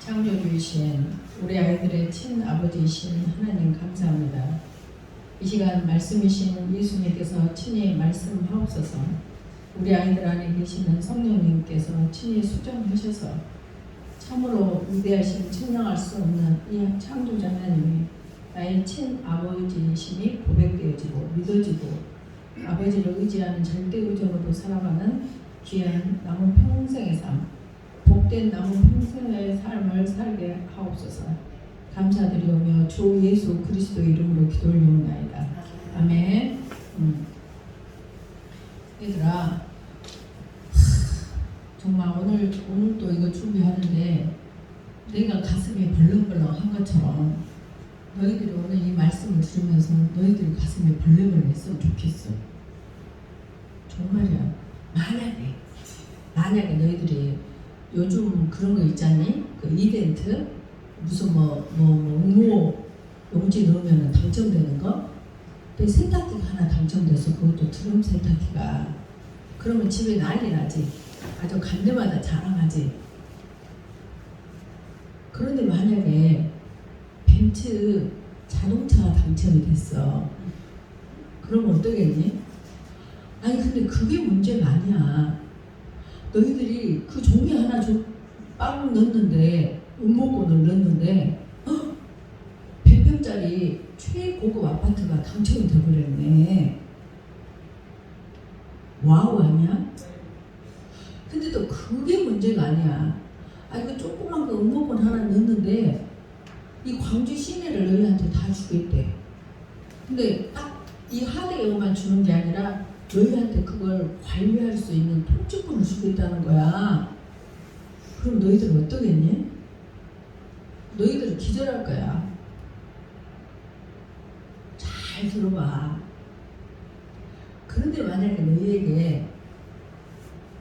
창조주이신 우리 아이들의 친아버지이신 하나님 감사합니다. 이 시간 말씀이신 예수님께서 친히 말씀하옵소서. 우리 아이들 안에 계시는 성령님께서 친히 수정하셔서 참으로 위대하신 측량할 수 없는 이 창조자 하나님이 나의 친아버지이심이 고백되어지고 믿어지고 아버지를 의지하는 절대 의존으로 살아가는 귀한 남은 평생의 삶, 복된 남은 평생의 삶을 살게 하옵소서. 감사드리오며 주 예수 그리스도 이름으로 기도 올리옵나이다. 아멘. 얘들아, 정말 오늘도 이거 준비하는데 내가 가슴이 벌렁벌렁한 것처럼 너희들이 오늘 이 말씀을 들으면서 너희들이 가슴이 벌렁벌렁 했으면 좋겠어. 정말이야. 만약에 너희들이 요즘 그런 거 있잖니? 그 이벤트 무슨 응모 용지 넣으면 당첨되는 거? 근데 세탁기가 하나 당첨돼서 그것도 드럼 세탁기가. 그러면 집에 난리 나지. 아주 간 데마다 자랑하지. 그런데 만약에 벤츠 자동차가 당첨이 됐어. 그러면 어떠겠니? 아니 근데 그게 문제가 아니야. 너희들이 그 종이 하나 빵 넣었는데 응모권을 넣었는데 100평짜리 최고급 아파트가 당첨이 되어버렸네. 와우 아니야? 근데 또 그게 문제가 아니야. 아 이거 조그만 거 응모권 하나 넣었는데 이 광주 시내를 너희한테 다 주겠대. 근데 딱 이 하대에만 주는 게 아니라 너희한테 그걸 관리할 수 있는 통치권을 주겠다는 거야. 그럼 너희들은 어떠겠니? 너희들은 기절할 거야. 잘 들어봐. 그런데 만약에 너희에게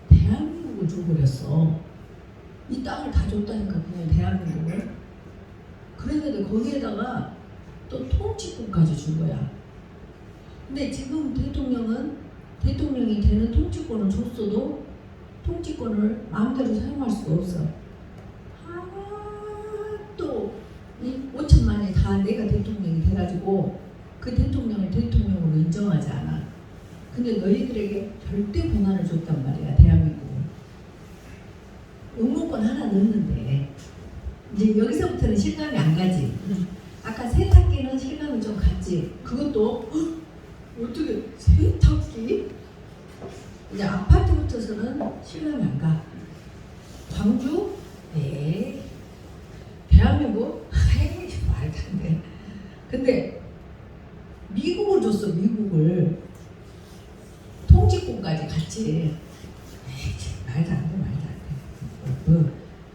대한민국을 줘버렸어. 이 땅을 다 줬다니까 그냥 대한민국을. 그랬는데 거기에다가 또 통치권까지 준 거야. 근데 지금 대통령이 되는 통치권을 줬어도 통치권을 마음대로 사용할 수가 없어. 또 이 5천만이 다 내가 대통령이 돼가지고 그 대통령을 대통령으로 인정하지 않아. 근데 너희들에게 절대 권한을 줬단 말이야. 대한민국은. 응모권 하나 넣었는데 이제 여기서부터는 실감이 안 가지. 아까 세탁기는 실감이 좀 갔지. 그것도 어떻게 세탁기? 이제 아파트부터서는 실감이 안 가. 광주? 에이. 대한민국? 에이, 말도 안 돼. 근데 미국을 줬어. 미국을. 통치권까지 같이. 에이, 말도 안 돼.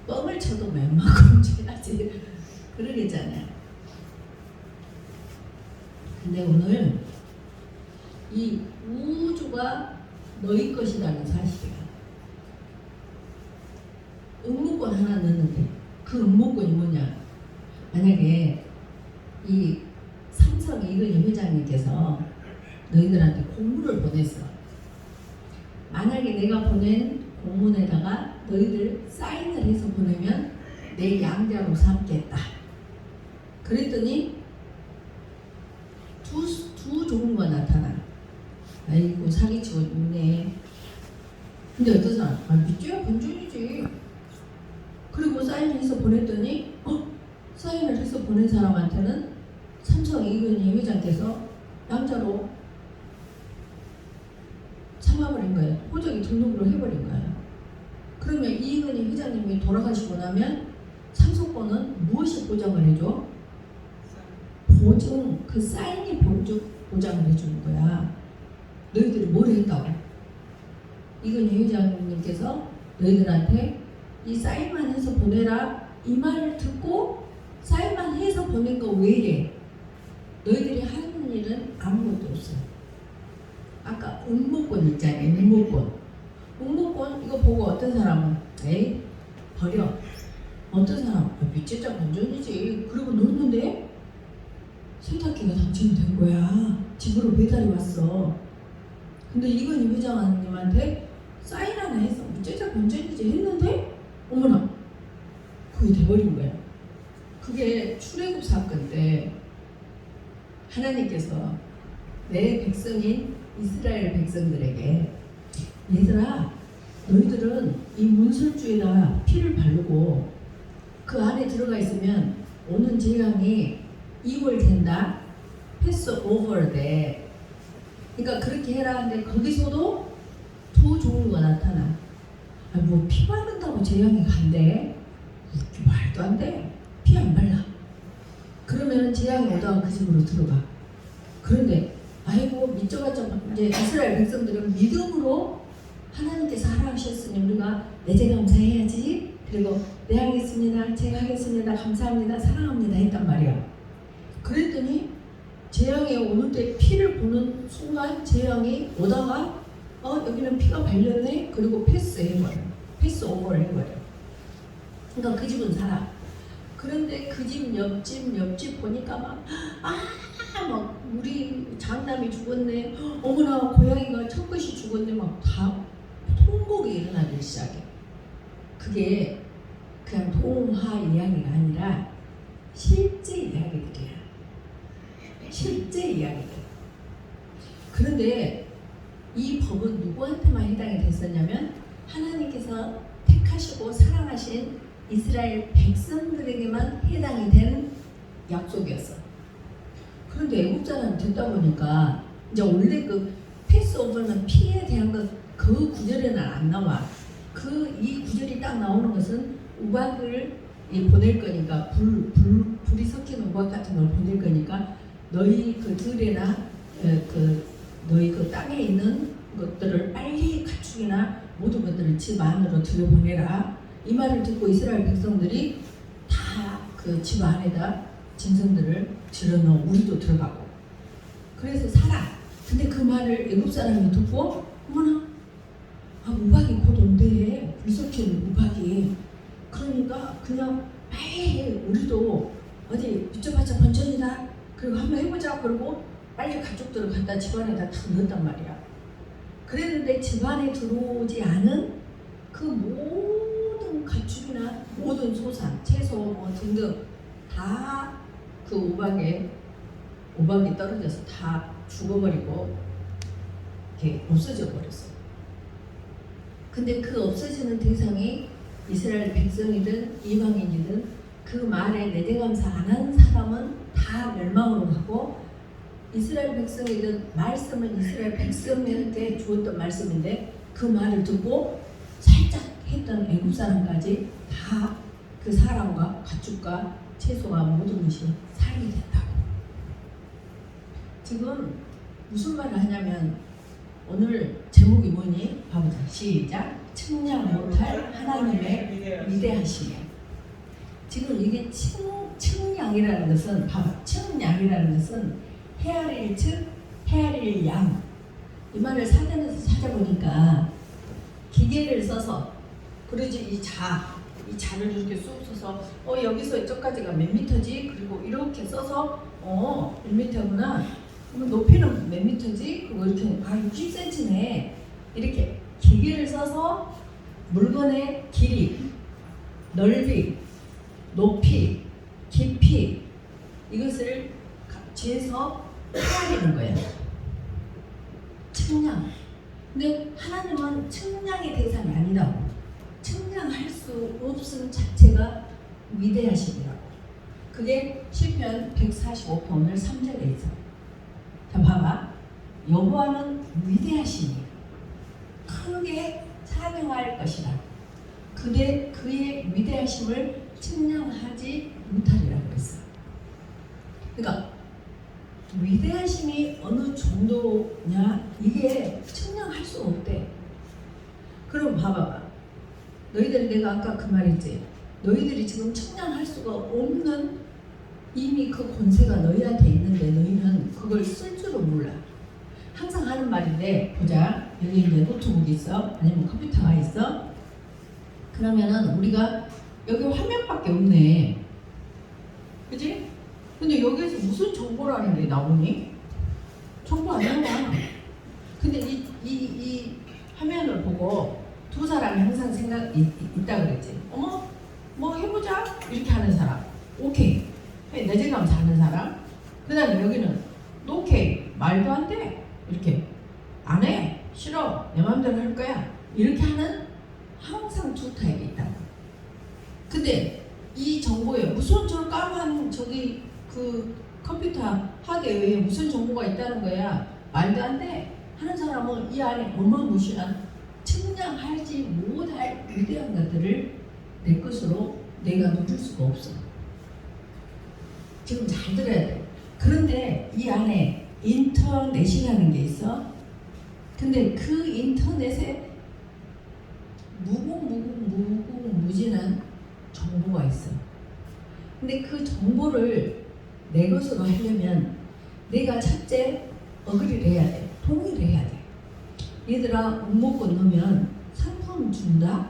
뻥을 쳐도 웬만큼 쳐야지. 그러겠잖아요. 근데 오늘 이 우주가 너희 것이라는 사실이야. 응모권 하나 넣는데 그 응모권이 뭐냐? 만약에 이 삼성 이건희 회장님께서 너희들한테 공문을 보냈어. 만약에 내가 보낸 공문에다가 너희들 사인을 해서 보내면 내 양자로 삼겠다. 그랬더니 두 종류가 나타나. 아이고 사기치고 있네. 근데 어떤 사람 믿져야 본전이지. 그리고 사인해서 보냈더니 사인을 해서 보낸 사람한테는 삼성 이건희 회장께서 양자로 삼아버린 거예요. 호적이 등록으로 해버린 거예요. 그러면 이건희 회장님이 돌아가시고 나면 삼성권은 무엇이 보장을 해줘? 보증, 그 사인이 보장을 해주는 거야. 너희들이 뭘 했다고? 이건희 회장님께서 너희들한테 이 사인만 해서 보내라 이 말을 듣고 사인만 해서 보낸 거 외에 너희들이 하는 일은 아무것도 없어. 아까 응모권 있잖아요. 응모권 이거 보고 어떤 사람은 에이 버려. 어떤 사람 밑재자 본전이지. 그리고 넣었는데 세탁기가 당첨이 된 거야. 집으로 배달이 왔어. 근데 이건희 회장님한테 사인 하나 해서 밑재자 본전이지 했는데 어머나 그 그게 돼버린 거야. 그게 출애굽 사건 때 하나님께서 내 백성인 이스라엘 백성들에게 얘들아 너희들은 이 문설주에다 피를 바르고 그 안에 들어가 있으면 오는 재앙이 이월된다. 패스 오버 돼. 그러니까 그렇게 해라 하는데 거기서도 두 종류가 나타나. 뭐 피 바른다고 재앙이 간대? 말도 안 돼. 피 안 발라. 그러면은 재앙이 오다가 그 집으로 들어가. 그런데 아이고 믿져봤자 이제 이스라엘 백성들은 믿음으로 하나님께서 하라 하셨으니 우리가 내제 감사해야지. 그리고 네 알겠습니다. 제가 하겠습니다. 감사합니다. 사랑합니다. 했단 말이야. 그랬더니 재앙이 오는 때 피를 보는 순간 재앙이 오다가 여기는 피가 발렸네. 그리고 패스해버려. 패스 오버를 해버려. 그러니까 그 집은 살아. 그런데 그 집 옆집 보니까 막 우리 장남이 죽었네. 어머나 고양이가 첫것이 죽었네. 막 다 통곡이 일어나기 시작해. 그게 그냥 동화 이야기가 아니라 실제 이야기들이야. 실제 이야기들. 그런데 이 법은 누구한테만 해당이 됐었냐면 하나님께서 택하시고 사랑하신 이스라엘 백성들에게만 해당이 된 약속이었어. 그런데 애국자는 듣다 보니까 이제 원래 그 패스오버는 피에 대한 그 구절에는 안 나와. 이 구절이 딱 나오는 것은 우박을 보낼 거니까 불이 섞인 우박 같은 걸 보낼 거니까 너희 그 들에나 너희 그 땅에 있는 것들을 빨리 가축이나 모든 것들을 집 안으로 들여보내라. 이 말을 듣고 이스라엘 백성들이 다 그 집 안에다 짐승들을 들여넣어 우리도 들어가고 그래서 살아. 근데 그 말을 애굽 사람이 듣고 어머나 우박이 곧 온대. 불석hin 우박이. 그러니까 그냥 빨리 우리도 어디 밑져봤자 번전이다. 그리고 한번 해보자. 그러고 빨리 가족들을 갖다 집안에다 탁 넣었단 말이야. 그랬는데 집안에 들어오지 않은 그 모든 가축이나 모든 소산, 채소 뭐 등등 다 그 우박이 떨어져서 다 죽어버리고 이렇게 없어져 버렸어. 근데 그 없어지는 대상이 이스라엘 백성이든 이방인이든 그 말에 내재감사 안 한 사람은 다 멸망으로 가고 이스라엘 백성이든 말씀은 이스라엘 백성한테 주었던 말씀인데 그 말을 듣고 살짝 했던 애굽 사람까지 다 그 사람과 가축과 채소와 모든 것이 살게 된다고. 지금 무슨 말을 하냐면 오늘 제목이 뭐니? 봐보자. 시작. 측량 못할 하나님의 위대하심이야. 지금 이게 측량이라는 것은 봐봐. 측량이라는 것은 헤아릴 측, 헤아릴 양. 이 말을 사전에서 찾아보니까 기계를 써서 그러지 이 자를 이렇게 쑥 써서 여기서 이쪽까지가 몇 미터지? 그리고 이렇게 써서 몇 미터구나. 높이는 몇 미터지? 그리고 이렇게 60cm네. 이렇게 기계를 써서 물건의 길이, 넓이, 높이, 깊이 이것을 재서 헤아리는 거예요. 측량. 근데 하나님은 측량의 대상이 아니라고. 측량할 수 없음 자체가 위대하심이라고. 그게 시편 145편 오늘 3절에 있어. 자 봐봐. 여호와는 위대하시니 크게 찬양할 것이라. 그의 위대하심을 측량하지 못하리라고 그랬어. 그러니까 위대하심이 어느 정도냐 이게 측량할 수 없대. 그럼 봐봐봐. 너희들 내가 아까 그 말했지. 너희들이 지금 측량할 수가 없는 이미 그 권세가 너희한테 있는데 너희는 그걸 쓸 줄은 몰라. 항상 하는 말인데 보자. 여기 이제 노트북이 있어. 아니면 컴퓨터가 있어. 그러면은 우리가 여기 화면밖에 없네. 그치? 근데 여기에서 무슨 정보라는 게 나오니? 정보 안 나와. 근데 이 화면을 보고 두 사람이 항상 있다 그랬지. 어머, 뭐 해보자. 이렇게 하는 사람 오케이 내재감사하는 사람, 그 다음에 여기는 노케이 말도 안 돼 이렇게 안 해 싫어 내 마음대로 할 거야 이렇게 하는 항상 두 타입이 있다고. 근데 이 정보에 무슨 저 까만 저기 그 컴퓨터 하드웨어에 무슨 정보가 있다는 거야 말도 안 돼 하는 사람은 이 안에 어마무시한 측량하지 못할 위대한 것들을 내 것으로 내가 누릴 수가 없어. 지금 잘 들어야 돼. 그런데 이 안에 인터넷이라는 게 있어. 근데 그 인터넷에 무궁무진한 정보가 있어. 근데 그 정보를 내 것으로 하려면 내가 첫째 어그리를 해야 돼. 동의를 해야 돼. 얘들아 응모권 넣으면 상품 준다.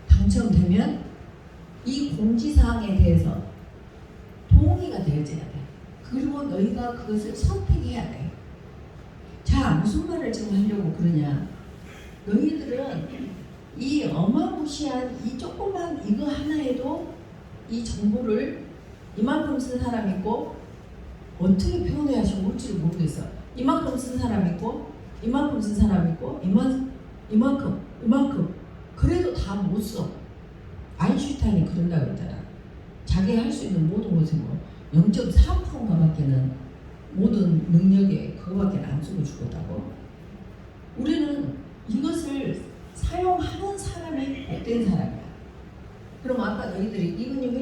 당첨되면 이 공지사항에 대해서 동의가 되어져야 돼. 그리고 너희가 그것을 선택해야 돼. 자, 무슨 말을 지금 하려고 그러냐. 너희들은 이 어마무시한 이 조그만 이거 하나에도 이 정보를 이만큼 쓴 사람 있고 어떻게 표현해야 좋을지 모르겠어. 이만큼 쓴 사람 있고 이만큼 쓴 사람 있고 이만큼 그래도 다 못 써. 아인슈타인이 그런다고 했잖아. 자기 할 수 있는 모든 것에 뭐 0.4%가밖에는 모든 능력에 그거밖에 안 쓰고 죽었다고. 우리는 이것을 사용하는 사람이 못된 사람이야. 그럼 아까 너희들이 이근희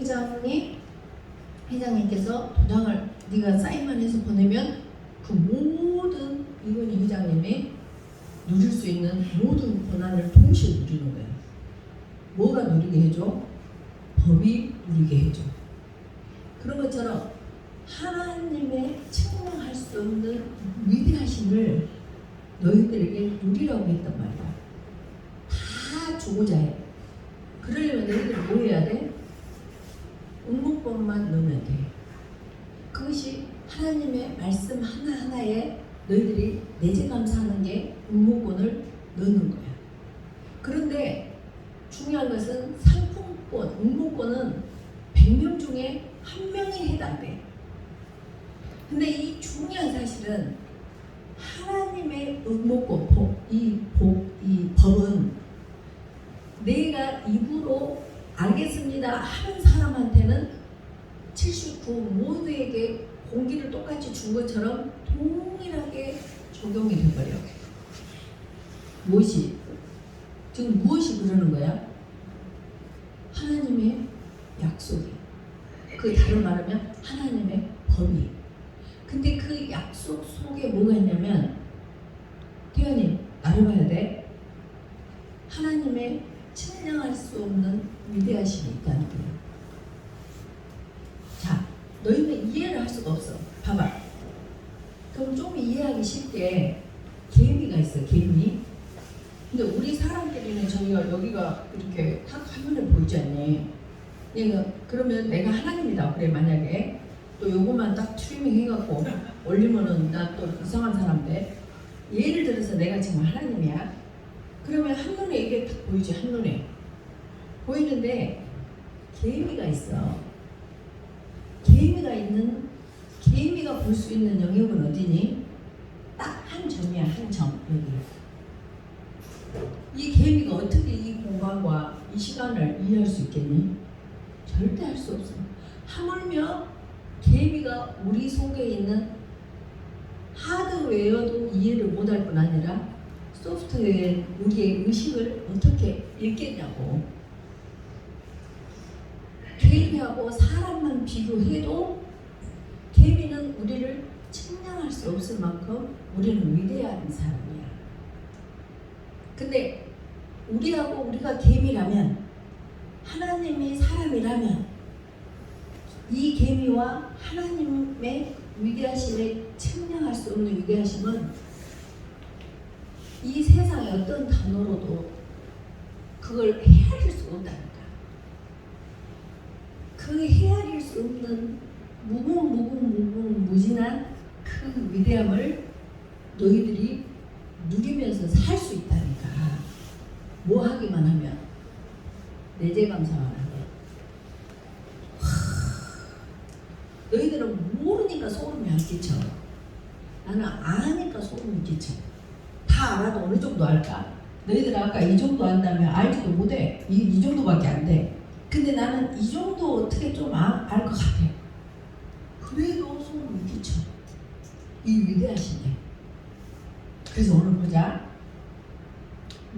회장님께서 도장을 네가 사인만 해서 보내면 그 모든 이근희 회장님이 누릴 수 있는 모든 권한을 동시에 누리는 거야. 뭐가 누리게 해줘? 법이 누리게 해줘. 그런 것처럼 하나님의 측량할 수 없는 위대하심을 너희들에게 누리라고 했단 말이야. 다 주고자 해. 그러려면 너희들이 뭐 해야 돼? 응모권만 넣으면 돼. 그것이 하나님의 말씀 하나하나에 너희들이 내재감사하는 게 응모권을 넣는 거야. 그런데 중요한 것은 상품권, 응모권은 100명 중에 1명이 해당돼. 근데 이 중요한 사실은 하나님의 응모권, 이 법은 내가 입으로 알겠습니다 하는 사람한테는 79 모두에게 공기를 똑같이 준 것처럼 동일하게 적용이 돼버려. 무엇이? 지금 무엇이 그러는 거야? 하나님의 약속이. 그 다른 말하면 하나님의 법이. 근데 그 약속 속에 뭐가 있냐면 태연이 알아봐야 돼. 하나님의 측량할 수 없는 위대하심이 있다는 거야. 자, 너희는 이해를 할 수가 없어. 봐봐. 그럼 좀 이해하기 쉽게 계미가 있어. 계미. 근데 우리 사람끼리는 저희가 여기가 이렇게 딱 화면에 보이지 않니? 그러면 내가 하나님이다. 그래 만약에 또 요것만 딱 트리밍 해갖고 올리면은 나 또 이상한 사람 돼. 예를 들어서 내가 지금 하나님이야. 그러면 한눈에 이게 딱 보이지. 한눈에 보이는데 계미가 있어. 계미가 볼 수 있는 영역은 어디니? 딱 한 점이야. 한 점. 여기. 이 계미가 어떻게 이 공간과 이 시간을 이해할 수 있겠니? 절대 할 수 없어. 하물며 계미가 우리 속에 있는 하드웨어도 이해를 못할 뿐 아니라 소프트웨어에 우리의 의식을 어떻게 읽겠냐고. 계미하고 사람만 비교해도 계미는 우리를 측량할 수 없을 만큼 우리는 위대한 사람이야. 근데 우리가 계미라면, 하나님이 사람이라면 이 계미와 하나님의 위대하심에 측량할 수 없는 위대하심은 이 세상의 어떤 단어로도 그걸 헤아릴 수가 없다니까. 그 헤아릴 수 없는 무궁무진한 그 위대함을 너희들이 누리면서 살 수 있다니까. 뭐 하기만 하면 내재감사만 하면. 너희들은 모르니까 소름이 안 끼쳐. 나는 아니까 소름이 끼쳐. 다 알아도 어느 정도 알까? 너희들 아까 이 정도 안다면 알지도 못해. 이 정도밖에 안 돼. 근데 나는 이 정도 어떻게 좀 알 것 같아. 그래도 소름이 끼쳐. 이 위대하시네. 그래서 오늘 보자.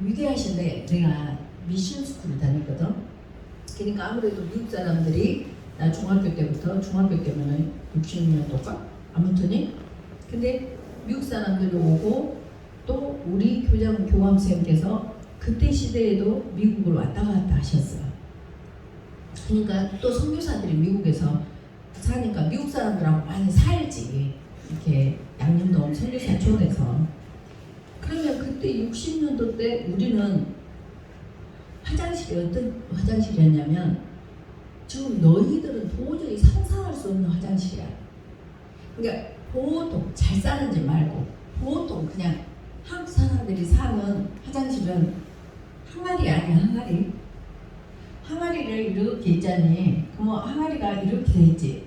위대하신데 내가 미션 스쿨을 다녔거든. 그러니까 아무래도 미국 사람들이 나 중학교 때면은 60년도가 아무튼이. 근데 미국 사람들이 오고 또 우리 교감선생님께서 그때 시대에도 미국을 왔다 갔다 하셨어. 그러니까 또 선교사들이 미국에서 사니까 미국 사람들하고 많이 살지. 이렇게 양림동 선교사촌에서. 그러면 그때 60년도 때 우리는 화장실이 어떤 화장실이었냐면 지금 너희들은 도저히 상상할 수 없는 화장실이야. 그러니까 보통 잘 사는지 말고 보통 그냥 한국 사람들이 사는 화장실은 항아리 아니야. 항아리를 이렇게 있잖니. 그럼 항아리가 이렇게 돼 있지.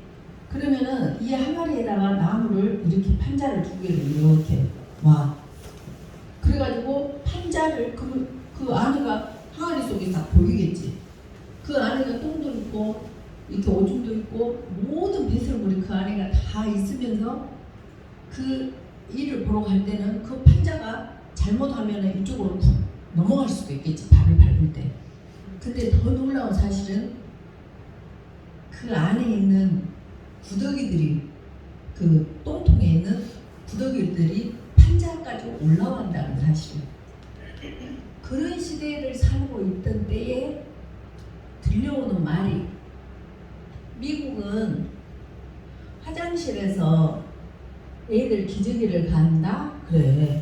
그러면은 이 항아리에다가 나무를 이렇게 판자를 두 개를 이렇게 와. 그래가지고 판자를 그 안에가 항아리 속에 다 보이겠지. 그 안에가 똥도 있고 이렇게 오줌도 있고 모든 배설물이 그 안에가 다 있으면서 그 일을 보러 갈 때는 그 판자가 잘못하면 이쪽으로 넘어갈 수도 있겠지. 발을 밟을 때. 근데 더 놀라운 사실은 그 안에 있는 구더기들이 그 똥통에 있는 구더기들이 판자까지 올라간다는 사실. 그런 시대를 살고 있던 때에 들려오는 말이 미국은 화장실에서 애들 기저귀를 간다? 그래.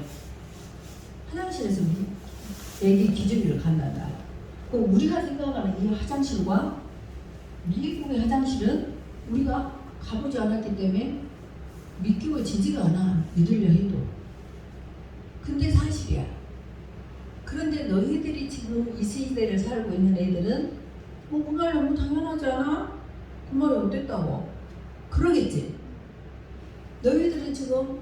화장실에서 애기 기저귀를 간단다. 그럼 우리가 생각하는 이 화장실과 미국의 화장실은 우리가 가보지 않았기 때문에 믿겨지지가 않아. 믿으려 해도. 근데 사실이야. 그런데 너희들이 지금 이 시대를 살고 있는 애들은 그 말 너무 당연하지 않아? 그 말이 어땠다고? 그러겠지. 너희들은 지금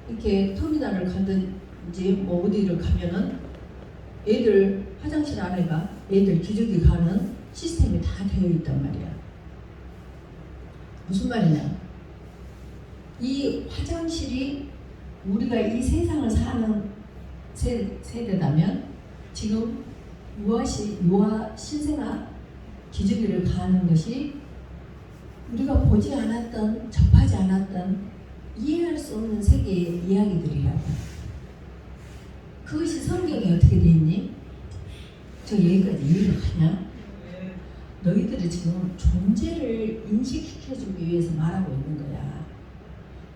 이렇게 터미널을 가든지 뭐 어디를 가면은 애들 화장실 안에가 애들 기저귀 가는 시스템이 다 되어 있단 말이야. 무슨 말이냐? 이 화장실이 우리가 이 세상을 사는 세대라면 지금 유아 신생아 기저귀를 가는 것이 우리가 보지 않았던, 접하지 않았던, 이해할 수 없는 세계의 이야기들이라고. 그것이 성경에 어떻게 되어 있니? 저 여기까지 이해가 가냐? 너희들이 지금 존재를 인식시켜주기 위해서 말하고 있는 거야.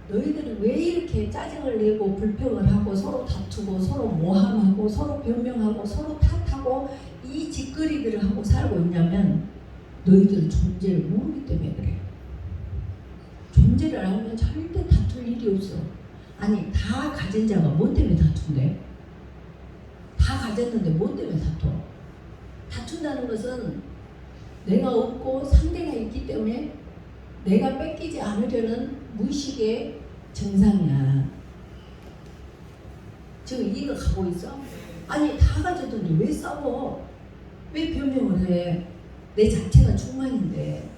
너희들은 왜 이렇게 짜증을 내고 불평을 하고 서로 다투고 서로 모함하고 서로 변명하고 서로 탓하고 이 짓거리들을 하고 살고 있냐면 너희들은 존재를 모르기 때문에 그래. 존재를 알면 절대 다툴 일이 없어. 아니 다 가진 자가 뭐 때문에 다툰대? 다 가졌는데 뭐 때문에 다퉈? 다툰다는 것은 내가 없고 상대가 있기 때문에 내가 뺏기지 않으려는 무의식의 증상이야. 지금 이해가 가고 있어? 아니 다 가졌는데 왜 싸워? 왜 변명을 해? 내 자체가 충만인데.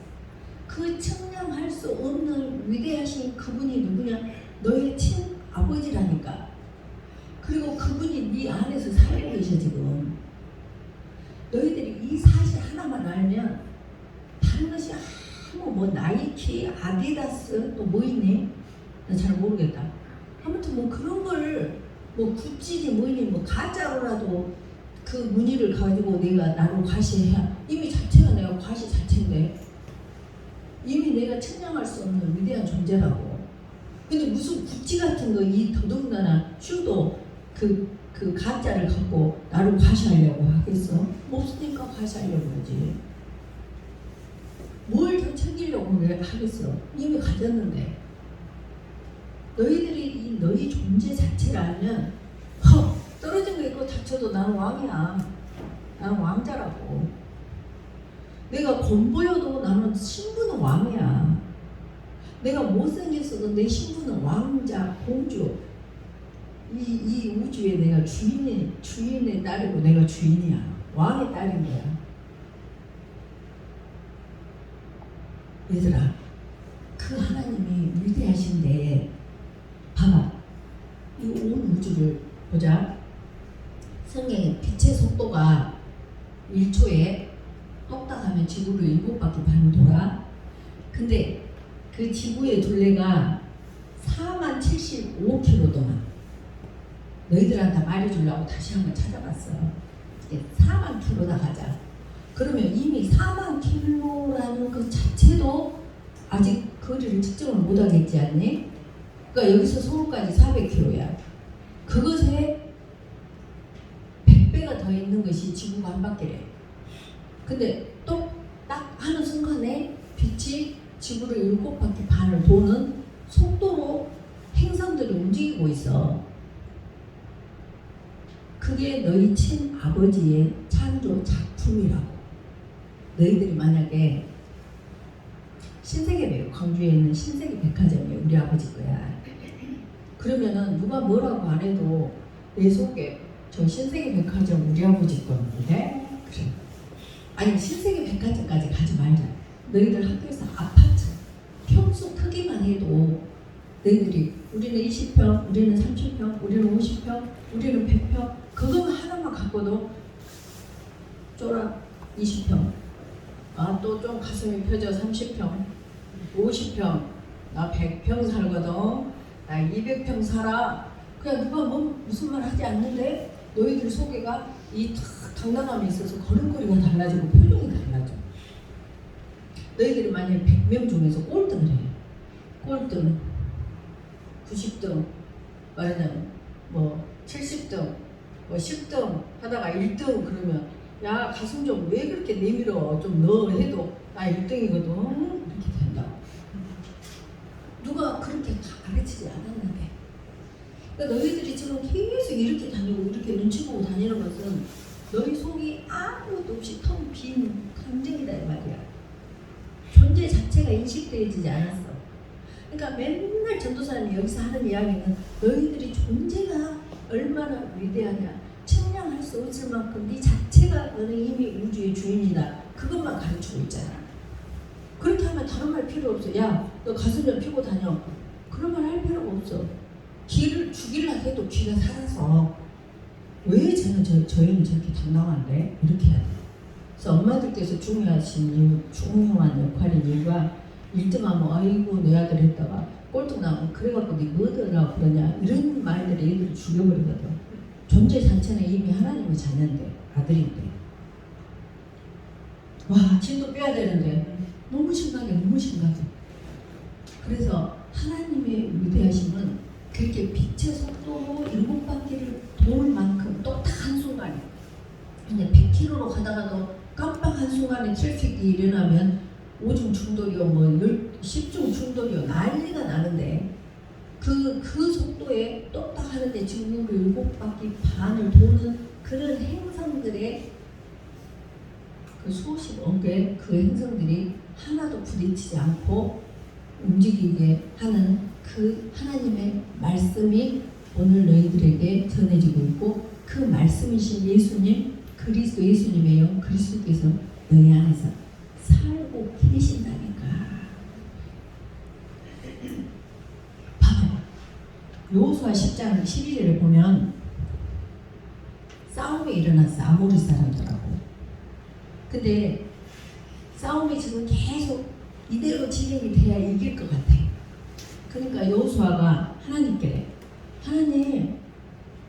그 측량할 수 없는 위대하신 그분이 누구냐? 너의 친아버지라니까. 그리고 그분이 네 안에서 살고 계셔 지금. 너희들이 이 사실 하나만 알면 다른 것이 아무 뭐 나이키, 아디다스 또 뭐 있니? 나 잘 모르겠다. 아무튼 뭐 그런 걸 뭐 구찌지 뭐니 뭐 가짜로라도 그 무늬를 가지고 내가 나로 과시해야 이미 자체가 내가 과시 자체인데 이미 내가 측량할 수 없는 위대한 존재라고. 근데 무슨 구찌 같은 거 이 더더군다나 슈도 그 가짜를 갖고 나를 과시하려고 하겠어? 없으니까 과시하려고 하지. 뭘 더 챙기려고 하겠어? 이미 가졌는데. 너희들이 너희 존재 자체를 알면 떨어진 거 있고 다쳐도 나는 왕이야. 나는 왕자라고. 내가 곤보여도 나는 신분은 왕이야. 내가 못생겼어도 내 신분은 왕자, 공주. 이 우주에 내가 주인의 딸이고 내가 주인이야. 왕의 딸인 거야. 얘들아, 그 하나님이 위대하신데 봐봐. 이 온 우주를 보자. 성경에 빛의 속도가 1초에 똑딱하면 지구를 7바퀴 반을 돌아. 근데 그 지구의 둘레가 4075km 동안. 너희들한테 말해주려고 다시 한번 찾아봤어. 이제 4만 킬로나 가자. 그러면 이미 4만 킬로라는 그 자체도 아직 거리를 측정을 못하겠지 않니? 그러니까 여기서 서울까지 400km야. 그것에 100배가 더 있는 것이 지구가 한 바퀴래. 근데 또 딱 하는 순간에 빛이 지구를 7바퀴 반을 도는 속도로 행성들이 움직이고 있어. 그게 너희 친아버지의 창조 작품이라고. 너희들이 만약에 신세계 광주에 있는 신세계 백화점이 우리 아버지 거야. 그러면은 누가 뭐라고 안 해도 내 속에 저 신세계 백화점 우리 아버지 건데? 그래. 아니 신세계 백화점까지 가지 말자. 너희들 학교에서 아파트 평수 크기만 해도 너희들이 우리는 20평, 우리는 30평, 우리는 50평, 우리는 100평 그거 하나만 갖고도 쫄아 20평. 아 또 좀 가슴이 펴져 30평, 50평, 나 100평 살거든. 나 200평 살아. 그냥 누가 뭐 무슨 말 하지 않는데 너희들 속에가 이 당당함이 있어서 걸음걸이가 달라지고 표정이 달라져. 너희들이 만약에 100명 중에서 꼴등을 해. 꼴등, 90등, 말하자면 뭐 70등, 뭐 10등 하다가 1등 그러면 야 가슴 좀 왜 그렇게 내밀어 좀 넣어 해도 나 1등이거든 이렇게 된다. 누가 그렇게 가르치지 않았는데. 그러니까 너희들이 지금 계속 이렇게 다니고 이렇게 눈치 보고 다니는 것은 너희 속이 아무것도 없이 텅 빈 감정이다 이 말이야. 존재 자체가 인식되어지지 않았어. 그러니까 맨날 전도사님이 여기서 하는 이야기는 너희들이 존재가 얼마나 위대하냐, 측량할 수 없을 만큼 네 자체가 너는 이미 우주의 주인이다. 그것만 가르치고 있잖아. 그렇게 하면 다른 말 필요 없어. 야, 너 가슴 좀 피고 다녀. 그런 말 할 필요가 없어. 기를 죽이려 해도 기가 살아서 왜 저희는 저렇게 당당한데? 이렇게 해야 돼. 그래서 엄마들께서 중요한 역할인 이유가 1등하면 아이고 내 아들 했다가 꼴등 나면 그래갖고 네 뭐더라 그러냐 이런 말들이 애들을 죽여버리거든. 존재 자체는 이미 하나님의 자녀인데 아들인데 와 진도 빼야 되는데 너무 심각해. 그래서 하나님의 위대하심은 그렇게 빛의 속도로 7바퀴를 도는 만큼 똑딱한 순간에 근데 100km로 가다가도 깜빡 한순간에 트래픽이 일어나면 5중 충돌이요 뭐 10중 충돌이요 난리가 나는데 그 속도에 똑딱 하는데 지구를 7바퀴 반을 도는 그런 행성들의 그 수십억 개의 그 행성들이 하나도 부딪히지 않고 움직이게 하는 그 하나님의 말씀이 오늘 너희들에게 전해지고 있고 그 말씀이신 예수님 그리스도 예수님의 영 그리스도께서 너희 안에서 살고 계신다니까. 봐봐요. 여호수아 10장 11절을 보면 싸움이 일어났어. 아모리 사람들하고. 근데 싸움이 지금 계속 이대로 진행이 돼야 이길 것 같아. 그러니까 여호수아가 하나님께 하나님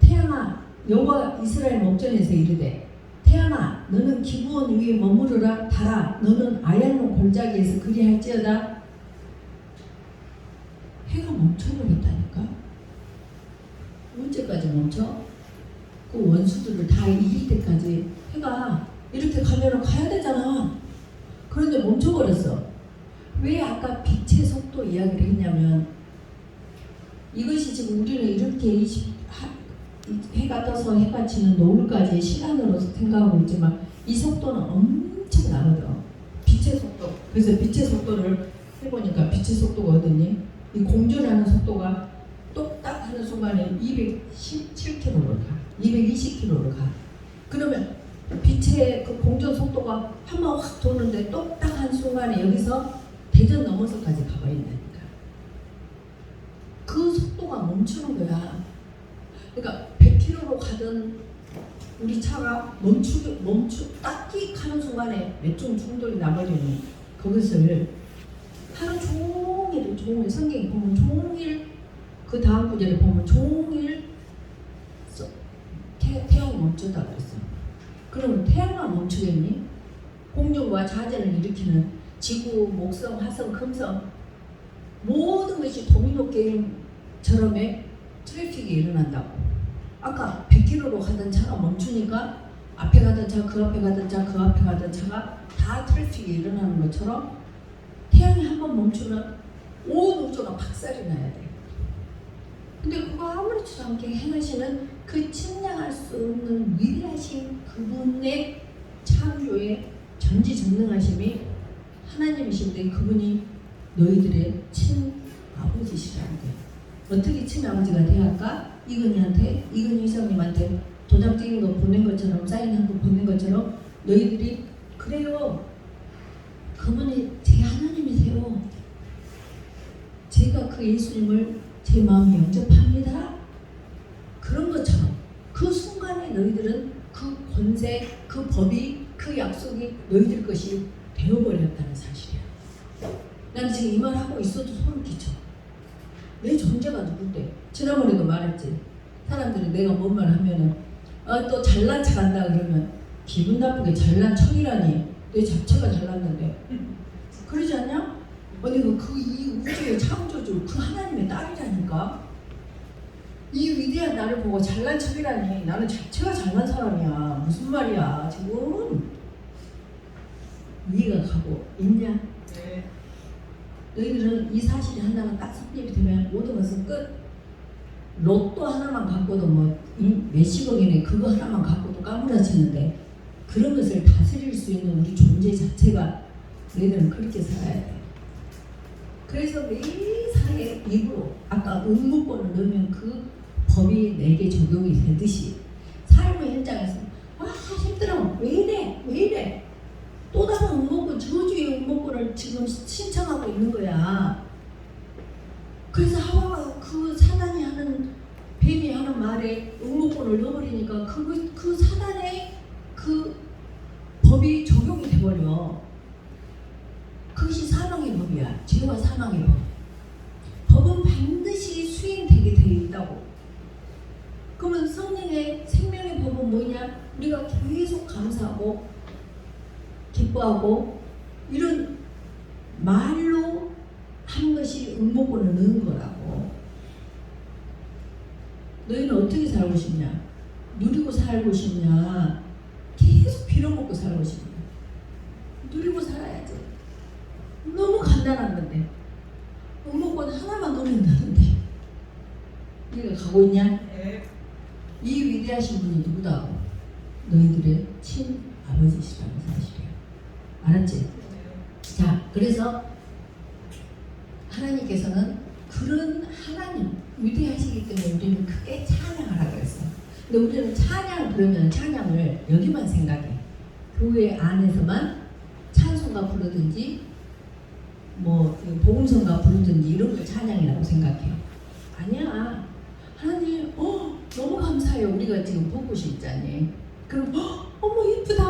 태양아 여호와 이스라엘 목전에서 이르되 태양아 너는 기브온 위에 머무르라 달아 너는 아얄론 골짜기에서 그리할지어다. 해가 멈춰버렸다니까. 언제까지 멈춰? 그 원수들을 다 이길 때까지 해가 이렇게 가면은 가야 되잖아. 그런데 멈춰버렸어. 왜 아까 빛의 속도 이야기를 했냐면 이것이 지금 우리는 이렇게 해가 떠서 해가 지는 노을까지의 시간으로 생각하고 있지만 이 속도는 엄청나거든. 빛의 속도. 그래서 빛의 속도를 해보니까 빛의 속도가 어떠니? 이 공전하는 속도가 똑딱 하는 순간에 217km로 가, 220km로 가. 그러면 빛의 그 공전 속도가 한 번 확 도는데 똑딱 한 순간에 여기서 대전 넘어서까지 가버린다니까. 그 속도가 멈추는 거야. 그러니까 100km로 가던 우리 차가 딱히 하는 순간에 맥중 충돌이 나버리는 그것을 하루 종일 성경에 보면 종일 그 다음 구절에 보면 종일 태양이 멈추다 그랬어. 그러면 태양만 멈추겠니? 공전과 자전을 일으키는 지구, 목성, 화성, 금성 모든 것이 도미노 게임처럼 트래픽이 일어난다고. 아까 100km로 가던 차가 멈추니까 앞에 가던 차, 그 앞에 가던 차, 그 앞에 가던 차가 다 트래픽이 일어나는 것처럼 태양이 한번 멈추면 온 우주가 박살이 나야 돼. 근데 그거 아무렇지도 않게 행하시는 그 측량할 수 없는 위대하신 그분의 창조의 전지전능하심이 하나님이신데 그분이 너희들의 친아버지시라는 거예요. 어떻게 친아버지가 되었까? 이건희 이사님한테 도장 찍은 거 보낸 것처럼 사인한 거 보낸 것처럼 너희들이 그래요. 그분이 제 하나님이세요. 제가 그 예수님을 제 마음에 영접합니다. 그런 것처럼 그 순간에 너희들은 그 권세, 그 법이, 그 약속이 너희들 것이 되어버렸다는 사실이야. 난 지금 이 말 하고 있어도 소름 끼쳐. 내 존재가 누군데? 지난번에도 말했지. 사람들이 내가 뭔 말 하면은 또 잘난 척 한다 그러면 기분 나쁘게 잘난 척이라니. 내 자체가 잘났는데 그러지 않냐? 아니 이 우주의 창조주 그 하나님의 딸이라니까. 이 위대한 나를 보고 잘난 척이라니. 나는 자체가 잘난 사람이야. 무슨 말이야 지금. 이해가 가고 있냐? 네. 너희들은 이 사실이 하나가 딱 성립이 되면 모든 것은 끝. 로또 하나만 갖고도 몇십억이네 그거 하나만 갖고도 까무라치는데 그런 것을 다스릴 수 있는 우리 존재 자체가 너희들은 그렇게 살아야 돼. 그래서 매사에 입으로 아까 응모권을 넣으면 그 법이 내게 적용이 되듯이 삶의 현장에서 힘들어 왜 이래 또 다른 응모권 저주의 응모권을 지금 신청하고 있는 거야. 그래서 하와가 그 사단이 하는 뱀이 하는 말에 응모권을 넣어버리니까 그 사단의 그 법이 적용이 돼버려. 그것이 사망의 법이야. 죄와 사망의 법. 법은 반드시 수행되게 되어 있다고. 그러면 성령의 생명의 법은 뭐냐? 우리가 계속 감사하고 기뻐하고 이런 말로 한 것이 응모권을 넣은 거라고. 너희는 어떻게 살고 싶냐? 누리고 살고 싶냐? 계속 빌어먹고 살고 싶냐? 누리고 살아야지. 너무 간단한 건데 응모권 하나만 넣으면 되는데 네가 가고 있냐? 네. 이 위대하신 분이 누구다? 너희들의 친아버지시라는 사실이야. 알았지? 자, 그래서 하나님께서는 그런 하나님 위대하시기 때문에 우리는 크게 찬양하라 그랬어. 근데 우리는 찬양 그러면 찬양을 여기만 생각해. 교회 안에서만 찬송가 부르든지 복음성가 부르든지 이런 걸 찬양이라고 생각해. 아니야. 하나님 너무 감사해요. 우리가 지금 벚꽃이 있잖니. 그럼 어머 이쁘다.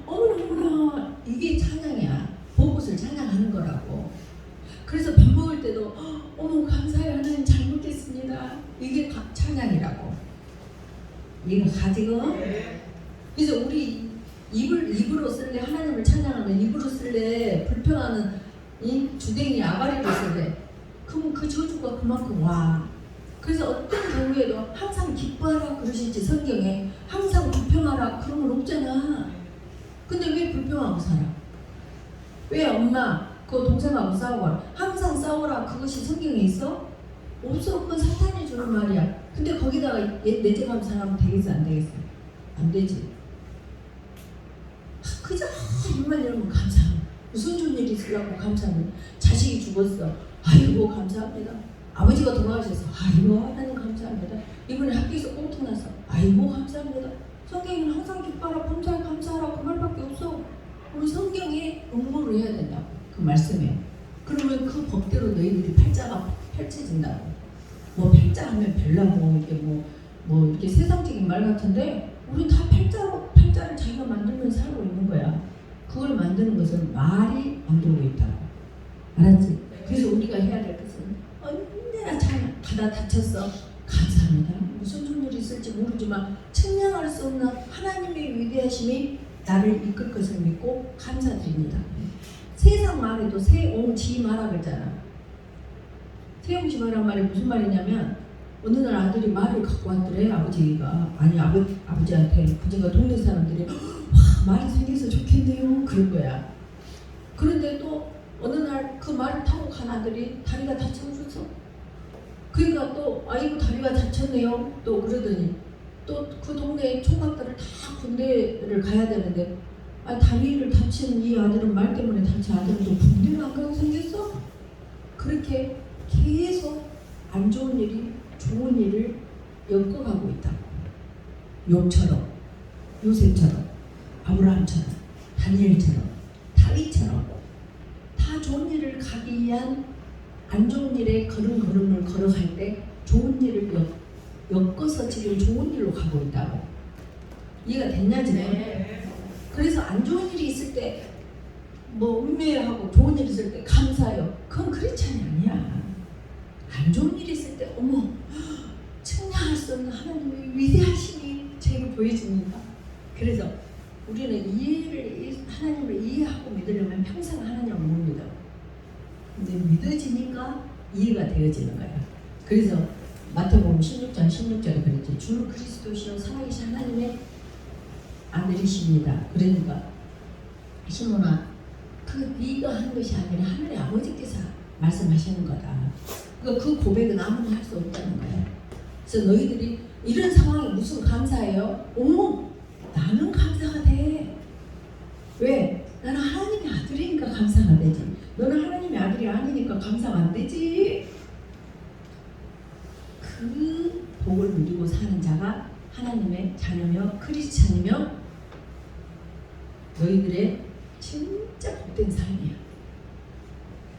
어머나 이게 찬양이야. 벚꽃을 찬양하는 거라고. 그래서 밥 먹을 때도 어머 감사해요. 하나님 잘 먹겠습니다. 이게 찬양이라고. 이거 가지고. 그래서 우리 입으로 쓸래 하나님을 찬양하는 입으로 쓸래 불평하는 이 주댕이 아가리로 쓸래. 그러면 그 저주가 그만큼 와. 그래서 어떤 경우에도 항상 기뻐하라 그러시지 성경에. 항상 불평하라 그런 건 없잖아. 근데 왜 불평하고 살아? 왜 엄마 그 동생하고 싸우고 항상 싸우라 그것이 성경에 있어? 없어. 그건 사탄이 주는 말이야. 근데 거기다가 내재감 사람은 되겠어 안 되겠어? 안 되지. 그저 입만 열면 감사하고 무슨 좋은 일이 있으려고 감사합니다. 자식이 죽었어. 아이고 감사합니다. 아버지가 돌아가셔서 아이고 하나님 감사합니다. 이번에 학교에서 꽁통 나서 아이고 감사합니다. 성경에는 항상 기뻐하라 범사에 감사하라 그 말밖에 없어. 우리 성경에 응모를 해야 된다고 그 말씀에. 그러면 그 법대로 너희들이 팔자가 펼쳐진다고. 뭐 팔자 하면 별나고 이게 뭐 이렇게 세상적인 말 같은데 우리 다 팔자를 자기가 만들면서 살고 있는 거야. 그걸 만드는 것은 말이 만들고 있다고. 알았지? 그래서 우리가 해야 될 것은 언제나 잘 가다 다쳤어. 감사합니다. 무슨 좋은 일이 있을지 모르지만 측량할 수 없는 하나님의 위대하심이 나를 이끌 것을 믿고 감사드립니다. 세상 말에도 새옹지 마라 그랬잖아. 새옹지 마란 말이 무슨 말이냐면 어느 날 아들이 말을 갖고 왔더래. 아버지가 아니 아버지한테 그제가 동네 사람들이 와 말이 생겨서 좋겠네요 그런 거야. 그런데 또 어느 날 그 말을 타고 간 아들이 다리가 다쳐졌어. 그러니까 또 아이고 다리가 다쳤네요 또 그러더니 또 그 동네 총각들을 다 군대를 가야 되는데 다리를 다친 이 아들은 말 때문에 다친 아들은 또 군대를 안 가고 생겼어. 그렇게 계속 안 좋은 일이 좋은 일을 엮어가고 있다고. 욥처럼, 요셉처럼, 아브라함처럼, 다니엘처럼, 다윗처럼 다 좋은 일을 가기 위한 안 좋은 일에 걸음을 걸어갈 때 좋은 일을 엮어서 지금 좋은 일로 가고 있다고. 이해가 됐냐 지금? 네. 그래서 안 좋은 일이 있을 때 뭐 음매하고 좋은 일이 있을 때 감사해요. 그건 크리스찬이 아니야. 안 좋은 일이 있을 때 어머 측량할 수 없는 하나님의 위대하심이 제게 보여집니다. 그래서 우리는 하나님을 이해하고 믿으려면 평생 하나님을 못 믿어. 근데 믿어지니까 이해가 되어지는 거야. 그래서 마태복음 16장 16절에 그랬지. 주 그리스도시여 살아계신 하나님의 아들이십니다. 그러니까 시몬아 그 네가 한 것이 아니라 하늘의 아버지께서 말씀하시는 거다. 그 고백은 아무나 할 수 없다는 거야. 그래서 너희들이 이런 상황에 무슨 감사해요? 어머 나는 감사가 돼. 왜? 나는 하나님의 아들이니까 감사가 되지. 너는 하나님의 아들이 아니니까 감사가 안 되지. 그 복을 누리고 사는 자가 하나님의 자녀며 크리스찬이며 너희들의 진짜 복된 삶이야.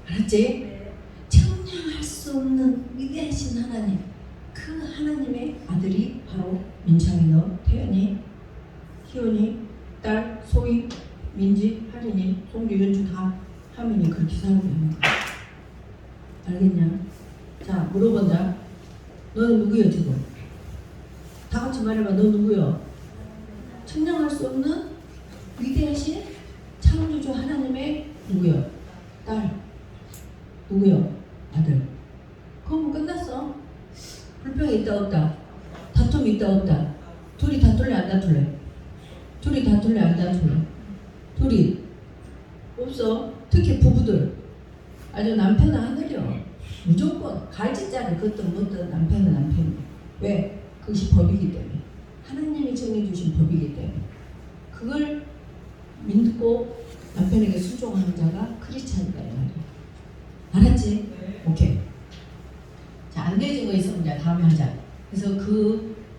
알았지? 네. 청량할 수 없는 위대하신 하나님, 그 하나님의 아들이 바로 민창이 너, 태연이, 희연이, 딸, 소희, 민지, 하린이, 송주, 윤주 다 하민이 그렇게 살고 있는 거야. 알겠냐? 자 물어본다. 너는 누구야 지금? 다 같이 말해봐. 너 누구야? 측량할 수 없는 위대하신 창조주 하나님의 누구야? 딸. 누구야? 아들. 그럼 끝났어. 불평이 있다 없다? 다툼이 있다 없다? 둘이 다툴래 안 다툴래? 둘이 다툴래 안 다툴래? 둘이 없어. 특히 부부들 아주 남편은 하늘이요. 무조건 갈짓자를 그것도 뭐든 남편은 남편이야. 왜? 그것이 법이기 때문에. 하나님이 정해주신 법이기 때문에. 그걸 믿고 남편에게 순종하는 자가 크리스찬이다 이 말이야. 알았지? 네. 오케이. 자, 안 되어진 거 있으면 이제 다음에 하자. 그래서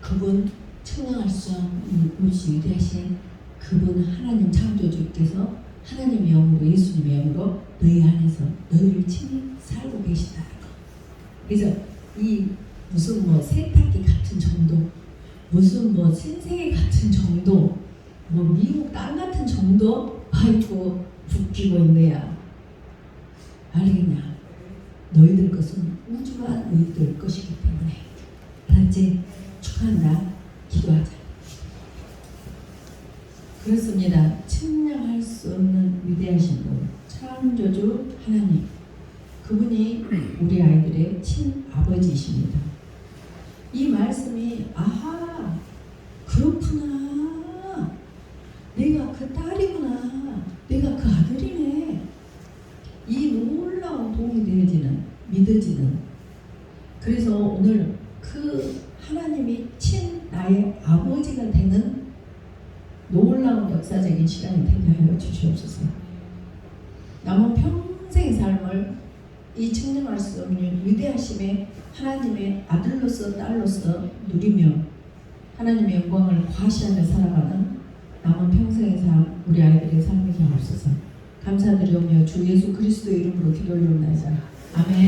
그분 측량할 수 없는 위대하신 그분 하나님 창조주께서 하나님의 영으로 예수님의 영으로 너희 안에서 너희를 친히 살고 계시다는 거. 그래서 이 무슨 뭐 세탁기 같은 정도, 무슨 뭐 신세계 같은 정도, 뭐 미국 땅 같은 정도, 아이고 웃기고 있네야. 알겠냐? 너희들 것은 우주가 너희들 것이기 때문에. 알았지? 축하한다. 기도하자. 그렇습니다. 측량할 수 없는 위대하신 분, 창조주 하나님. 그분이 우리 아이들의 친아버지이십니다. 이 말씀이 아하 그렇구나. 내가 그 딸이구나. 내가 그 아들이네. 이 놀라운 도움이 되어지는, 믿어지는. 그래서 오늘 그 하나님이 나의 아버지가 되는 놀라운 역사적인 시간이 되게 하여 주시옵소서. 남은 평생의 삶을 이 측량할 수 없는 위대하심의 하나님의 아들로서 딸로서 누리며 하나님의 영광을 과시하며 살아가는 남은 평생의 삶, 우리 아이들의 삶이 되옵소서. 감사드리오며 주 예수 그리스도의 이름으로 기도 올리옵나이다. 아멘.